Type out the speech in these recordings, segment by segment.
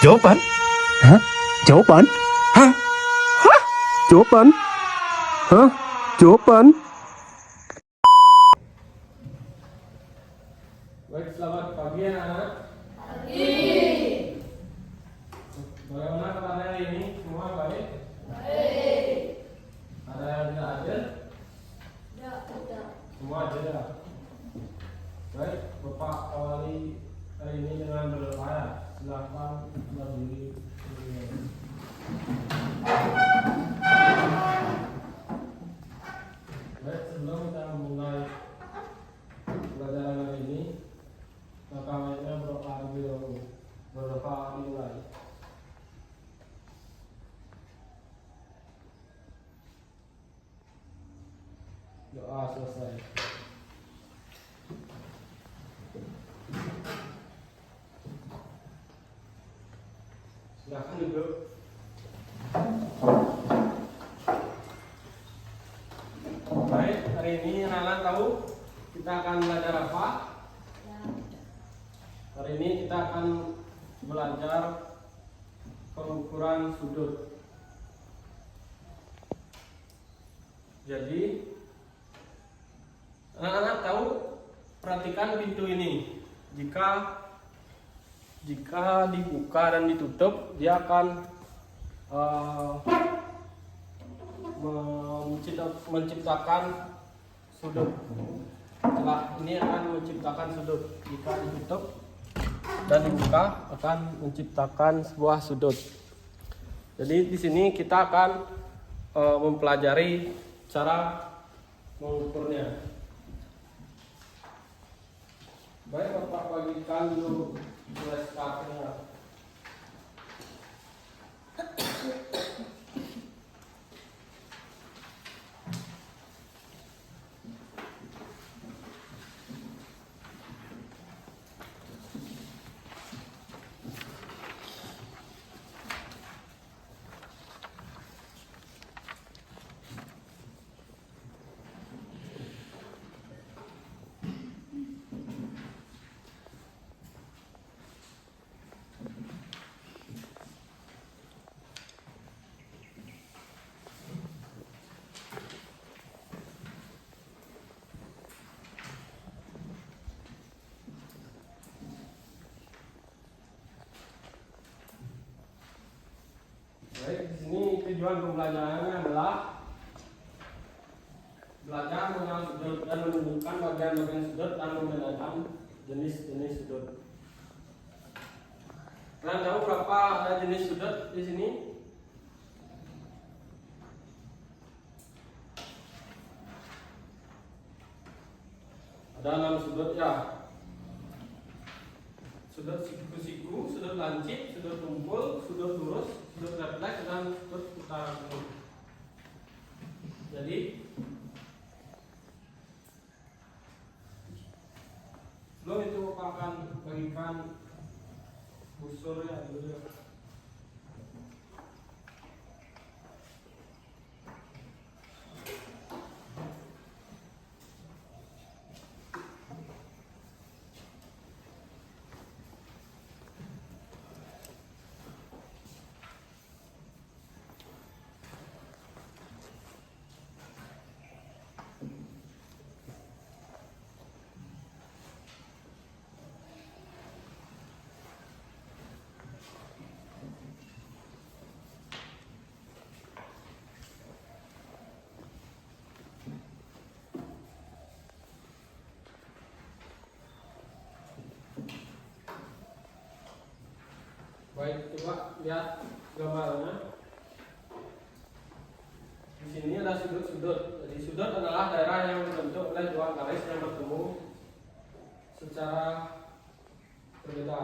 Jawaban? Hah? Jawaban? Hah? Jawaban? Hah? Jawaban? Baik, selamat pagi anak-anak. Pagi. Bagaimana kabar hari ini? Semua baik? Baik. Ada yang tidak hadir? Tidak. Semua hadir ya? Baik, Bapak awali hari ini dengan berdoa ya. Silakan berdiri. Baik, sebelum kita memulai pelajaran hari ini, maka baiknya berdoa terlebih dahulu. Berdoa dimulai. Doa selesai. Silakan duduk. Baik, hari ini anak-anak tahu kita akan belajar apa? Hari ini kita akan belajar pengukuran sudut. Jadi anak-anak tahu, perhatikan pintu ini. Jika dibuka dan ditutup, dia akan menciptakan sudut. Setelah ini akan menciptakan sudut. Jika ditutup dan dibuka, akan menciptakan sebuah sudut. Jadi di sini kita akan mempelajari cara mengukurnya. Baik, Bapak bagikan dulu flashcardnya. Baik, di sini tujuan pembelajarannya adalah belajar mengenal sudut dan menunjukkan bagian-bagian sudut dan membedakan jenis-jenis sudut. Kalian tahu berapa ada jenis sudut di sini? Ada 6 sudut ya. Sudut siku-siku, sudut lancip, sudut tumpul, sudut lurus, sudut refleks, dan sudut utara timur. Jadi sebelum itu Bapak akan bagikan busur ya dulu ya. Baik, coba lihat gambarnya. Di sini ada sudut-sudut. Jadi sudut adalah daerah yang dibentuk oleh dua garis yang bertemu secara berbeda.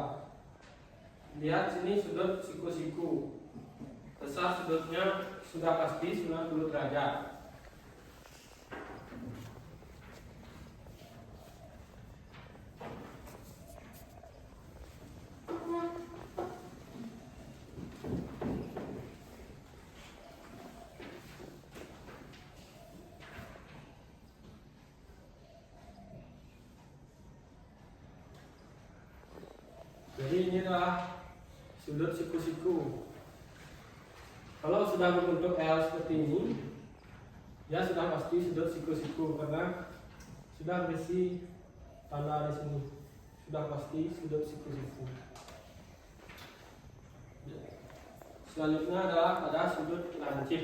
Lihat sini sudut siku-siku. Besar sudutnya sudah pasti 90 derajat. Jadi ini adalah sudut siku-siku. Kalau sudah membentuk L seperti ini, ya sudah pasti sudut siku-siku karena sudah berisi tanda di sini. Sudah pasti sudut siku-siku. Selanjutnya adalah ada sudut lancip.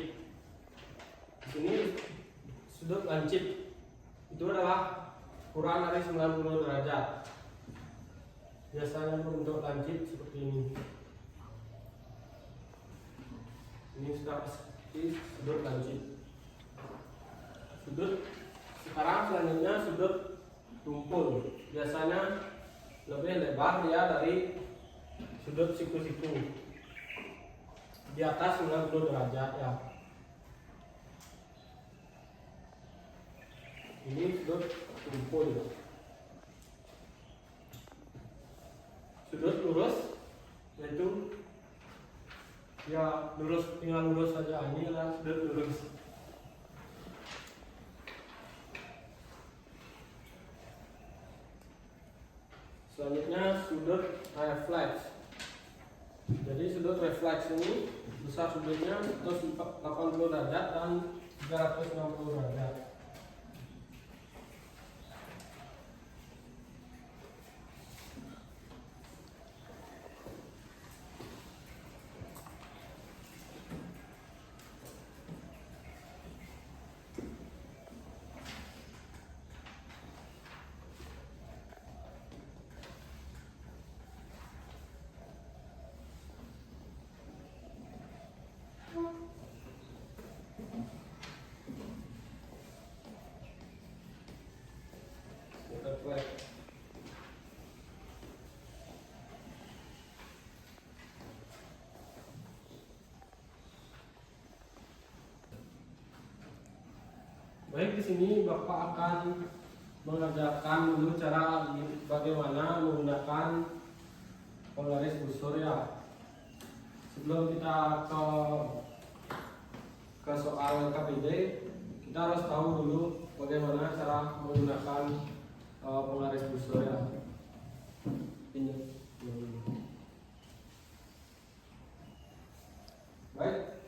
Di sini sudut lancip itu adalah kurang dari 90 derajat. Biasanya bentuk lancip seperti ini. Ini sudah pasti sudut lancip. Sudut sekarang selanjutnya sudut tumpul. Biasanya lebih lebar dia dari sudut siku-siku. Di atas 90 derajat ya. Ini sudut tumpul. Sudut lurus yaitu ya lurus, tinggal lurus saja. Ini adalah sudut lurus. Selanjutnya sudut refleks. Jadi sudut refleks ini besar sudutnya 180 derajat dan 360 derajat. Refleks. Baik, di sini Bapak akan mengajarkan dulu cara bagaimana menggunakan penggaris busur ya. Sebelum kita ke soal KPD, kita harus tahu dulu bagaimana cara menggunakan penggaris busur ya. Ini. Baik,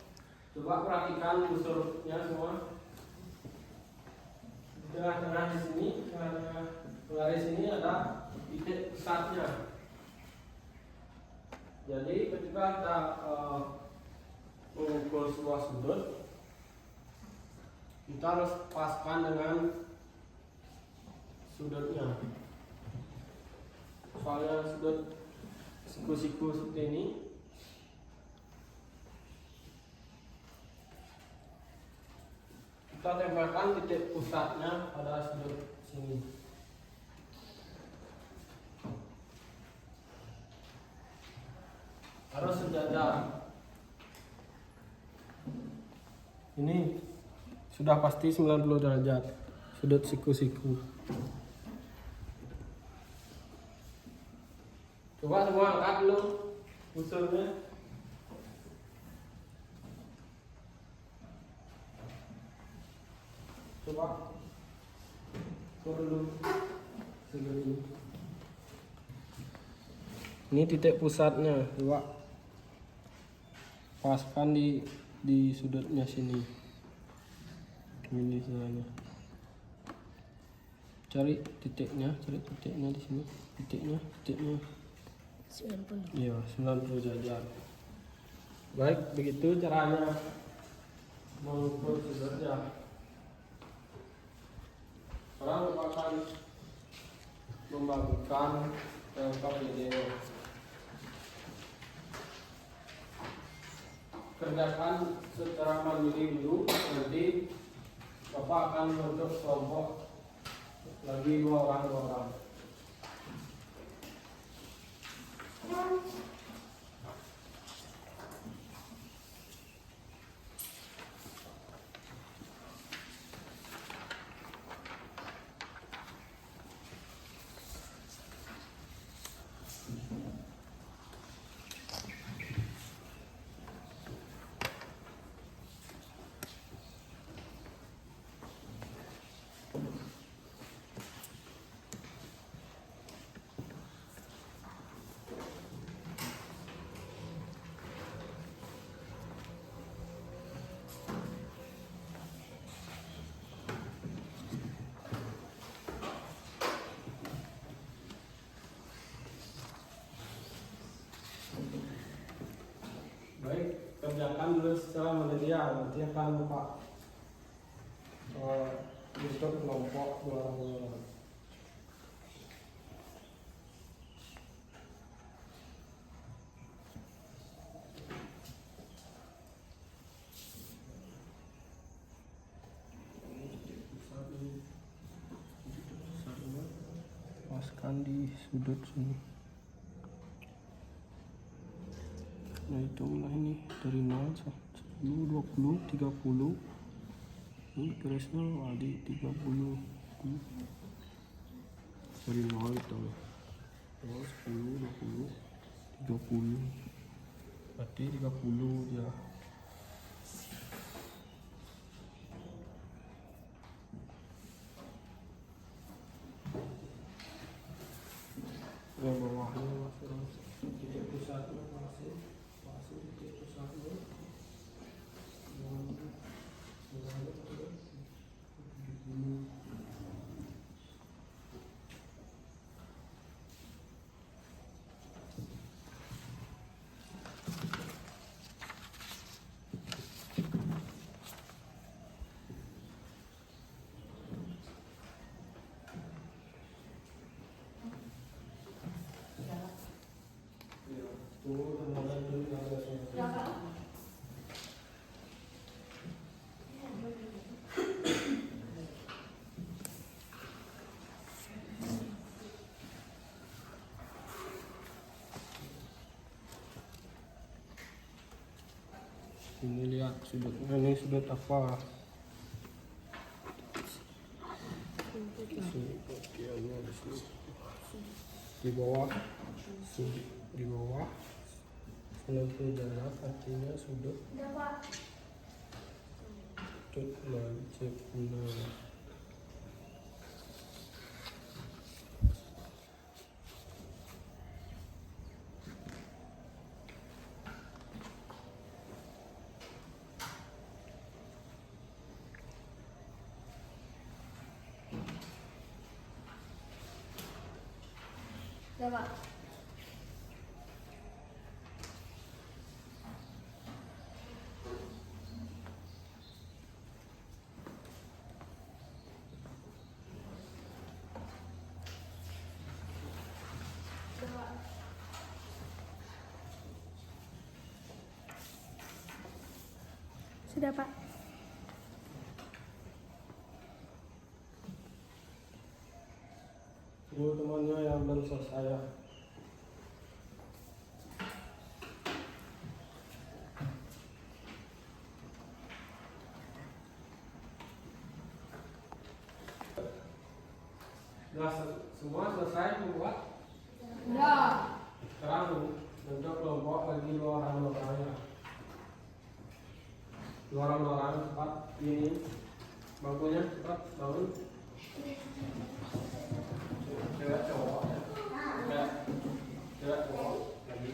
coba perhatikan busurnya semua. Di tengah-tengah di sini, tengah-tengah penggaris ini ada titik pusatnya. Jadi ketika kita mengukur sebuah sudut, kita harus paskan dengan sudutnya. Soalnya sudut siku-siku seperti ini, kita tempelkan titik pusatnya pada sudut sini. Harus sejajar. Ini sudah pasti 90 derajat sudut siku-siku. Coba semua angkat dulu busurnya. Coba dulu segini. Ini titik pusatnya, coba paskan di sudutnya sini. Ini sana. Cari titiknya di sini. Titiknya. 90. Iya, 90 derajat. Baik, begitu caranya mengukur sudutnya. Sekarang kita akan membagikan lengkap video. Kerjakan secara mandiri dulu, nanti Bapak akan membentuk kelompok lagi 2 orang. Baik, kerjakan dulu secara mandirian, nanti akan buka bentuk kelompok dua. Paskan di sudut sini. Nah, hitunglah ini dari 0, 10, 20, 30. Ini garisnya di 30. Dari 0 itu 0, 10, 20, 30. Berarti 30 ya. Yang bawahnya masih titik pusatnya masih titik pusatnya. Ini lihat sudutnya, ini sudut apa? Bagiannya di sini. Di bawah, di bawah. Lebih dalam artinya sudut. Sudut lancip. Coba. Sudah, Pak. Ini temannya yang belum selesai ya. Nah, semua selesai membuat? Ya. Sekarang bentuk kelompok lagi luaran-luarannya. Luaran-luaran cepat ini. Bangkunya cepat bangun. Cewek cowok ya. Cewek cowok lagi.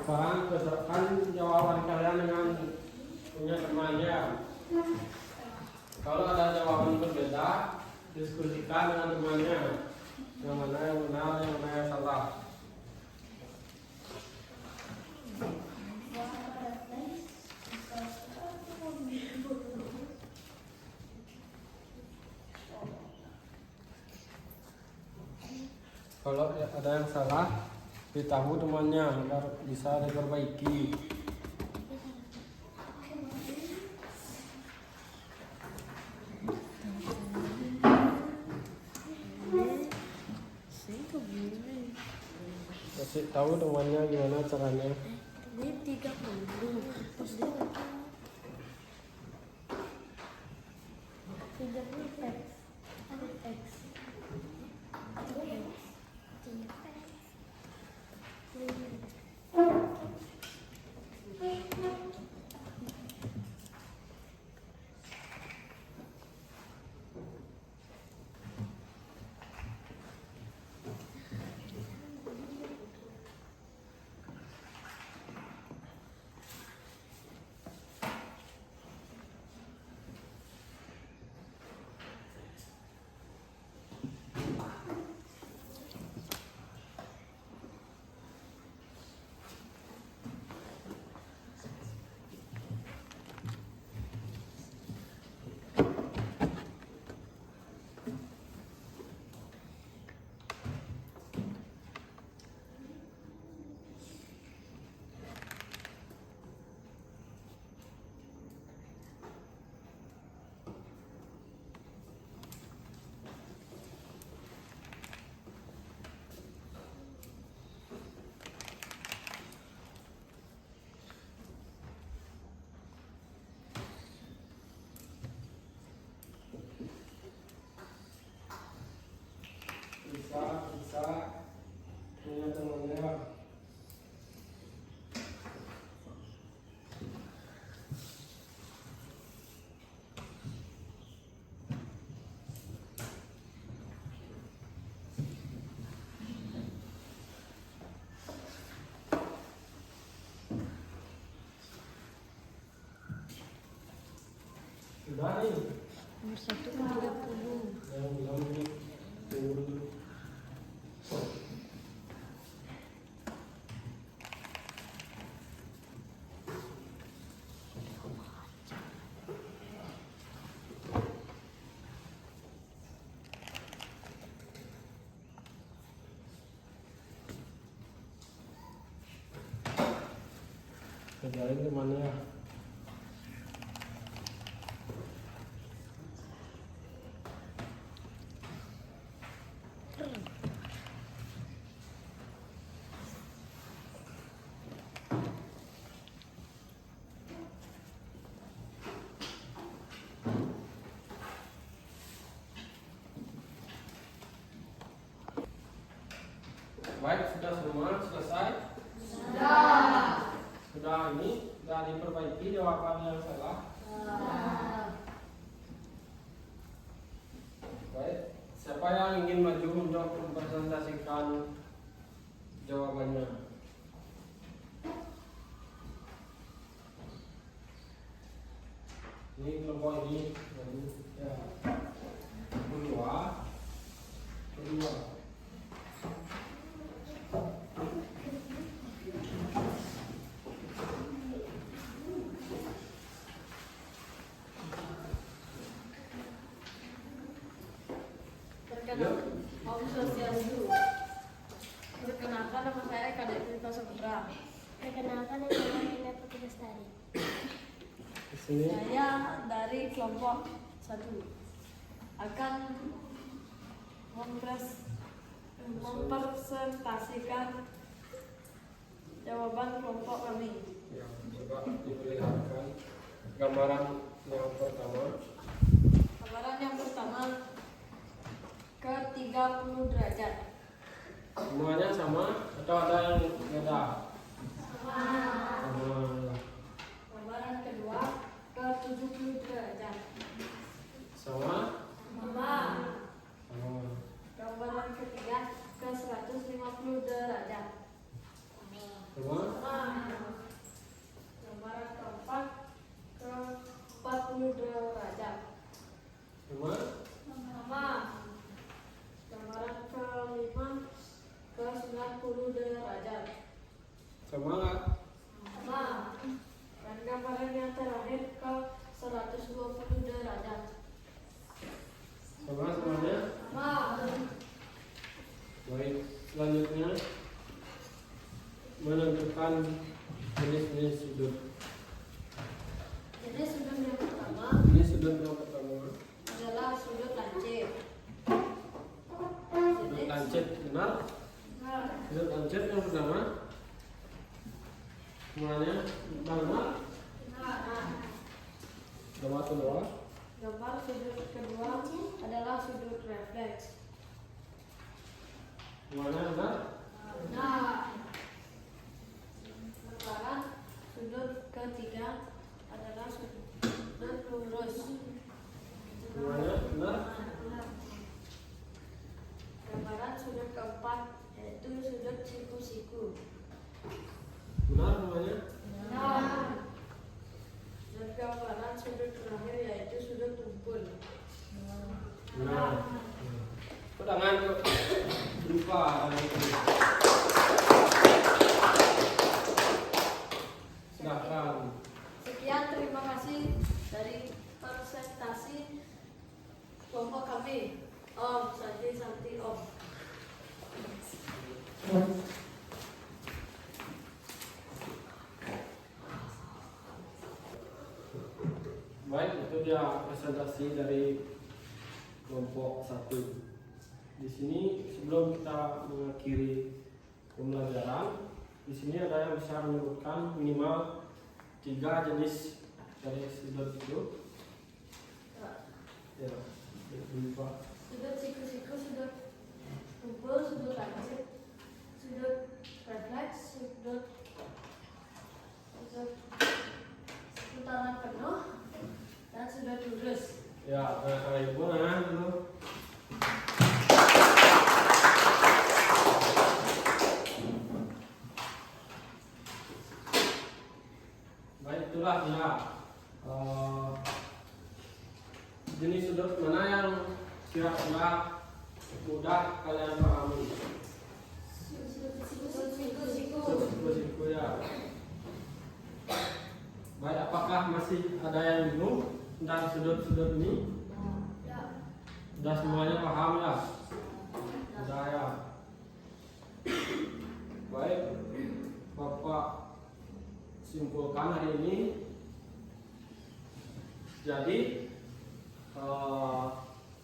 Sekarang cocokkan jawaban kalian dengan punya temannya. Kalau ada jawaban berbeda, diskusikan dengan temannya. Yang mana yang benar, yang mana yang salah. Kalau ada yang salah, beritahu temannya agar bisa diperbaiki. kasih tahu temannya gimana caranya. Ini 30. Terus dia 30 X. X. Bisa punya temannya. Sudah nih. Nomor 1 30. Yang bilang ini tunggu dulu. Kerjain temannya. Baik, sudah semua selesai? Sudah ini, sudah diperbaiki jawabannya yang salah? Baik, siapa yang ingin maju untuk mempresentasikan jawabannya? Ini kelompok ini, ya. Kedua. Om sosial dulu. Perkenalkan, nama saya Eka Devita Saputra. Perkenalkan, nama saya Ina Putri Lestari. Saya dari kelompok 1 akan mempresentasikan jawaban kelompok kami. Ya, coba diperlihatkan gambaran yang pertama. Gambaran yang pertama ke 30 derajat. Semuanya sama atau ada yang beda? Sama. Gambaran kedua ke 70 derajat. Sama? Sama. Sama. Gambaran ketiga ke 150 derajat. Sama? Gambaran keempat ke 40 derajat. Sama? Sama. Gambaran kelima ke 90 derajat. Sama nggak? Sama. Dan gambaran yang terakhir ke 120 derajat. Sama semuanya? Sama. Baik, selanjutnya menentukan jenis-jenis sudut. Jadi sudut yang pertama Ini sudut yang pertama. adalah sudut lancip. Sudut lancip, benar? Benar. Sudut lancip yang pertama. Semuanya gambar. Gambar kedua. Gambar sudut kedua adalah sudut refleks. Semuanya benar. Sekarang sudut ketiga adalah sudut lurus. Semuanya benar. Gambaran sudut keempat yaitu sudut siku-siku. Benar semuanya. Dan gambaran sudut terakhir yaitu sudut tumpul. Benar. Tangan tuh lupa. Silakan. Sekian, terima kasih dari presentasi kelompok kami. Om Santi Om. Baik, itu dia presentasi dari kelompok 1. Di sini sebelum kita mengakhiri pembelajaran, di sini ada yang bisa menyebutkan minimal 3 jenis dari sudut itu. Ya, lupa. Sudut siku-siku, sudut tumpul, sudut lancip, sudut refleks, sudut putaran penuh, dan sudut lurus. Ya, kalau ibu nah dulu. Baik, itulah dia jenis sudut mana yang kira-kira mudah kalian pahami. Sudut siku-siku. Siku ya. Baik, apakah masih ada yang bingung tentang sudut-sudut ini? Sudah semuanya paham ya? Sudah ya. Baik, Bapak simpulkan hari ini. Jadi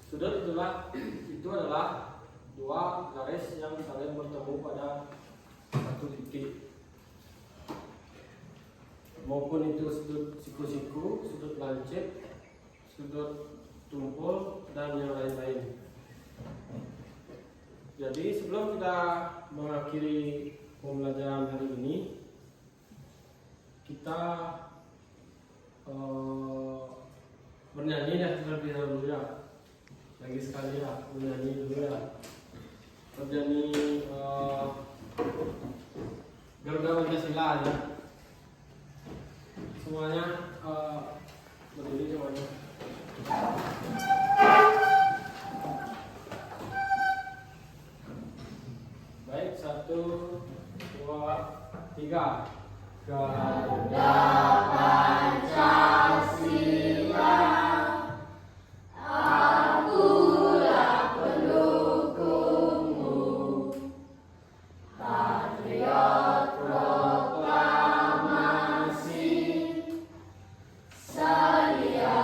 sudut itu adalah dua garis yang saling bertemu pada satu titik. Maupun itu sudut siku-siku, sudut lancip, sudut tumpul, dan yang lain-lain. Jadi sebelum kita mengakhiri pembelajaran hari ini, kita bernyanyi terlebih dahulu ya. Lagi sekali ya, bernyanyi dulu ya. Bernyanyi Garuda Pancasila ya. Semuanya berdiri semuanya. Baik, 1, 2, 3. Garuda Pancasila, akulah pendukungmu, patriot proklamasi, sedia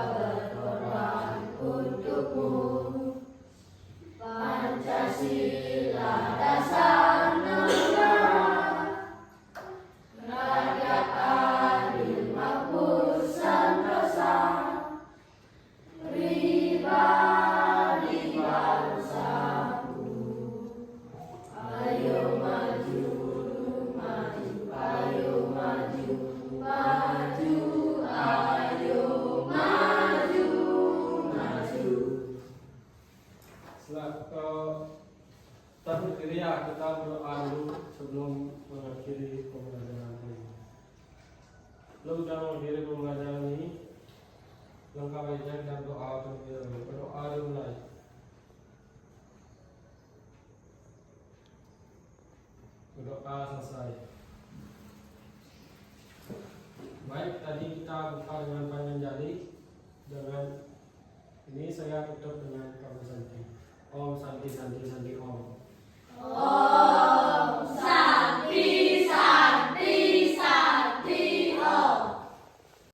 berkorban untukmu. Pancasila dasar negara, rakyat adil makmur sentosa, pribadi bangsaku. Ayo maju, maju, ayo maju, maju, ayo maju, maju. Tapi ya, kita berdoa dulu sebelum mengakhiri pembelajaran ini. Sebelum kita mengakhiri pembelajaran ini, langkah baiknya kita berdoa terlebih dahulu. Berdoa dimulai. Berdoa selesai. Baik, tadi kita buka dengan panjang jari. Dengan ini saya tutup dengan kata Santi. Om Santi Santi Santi Om.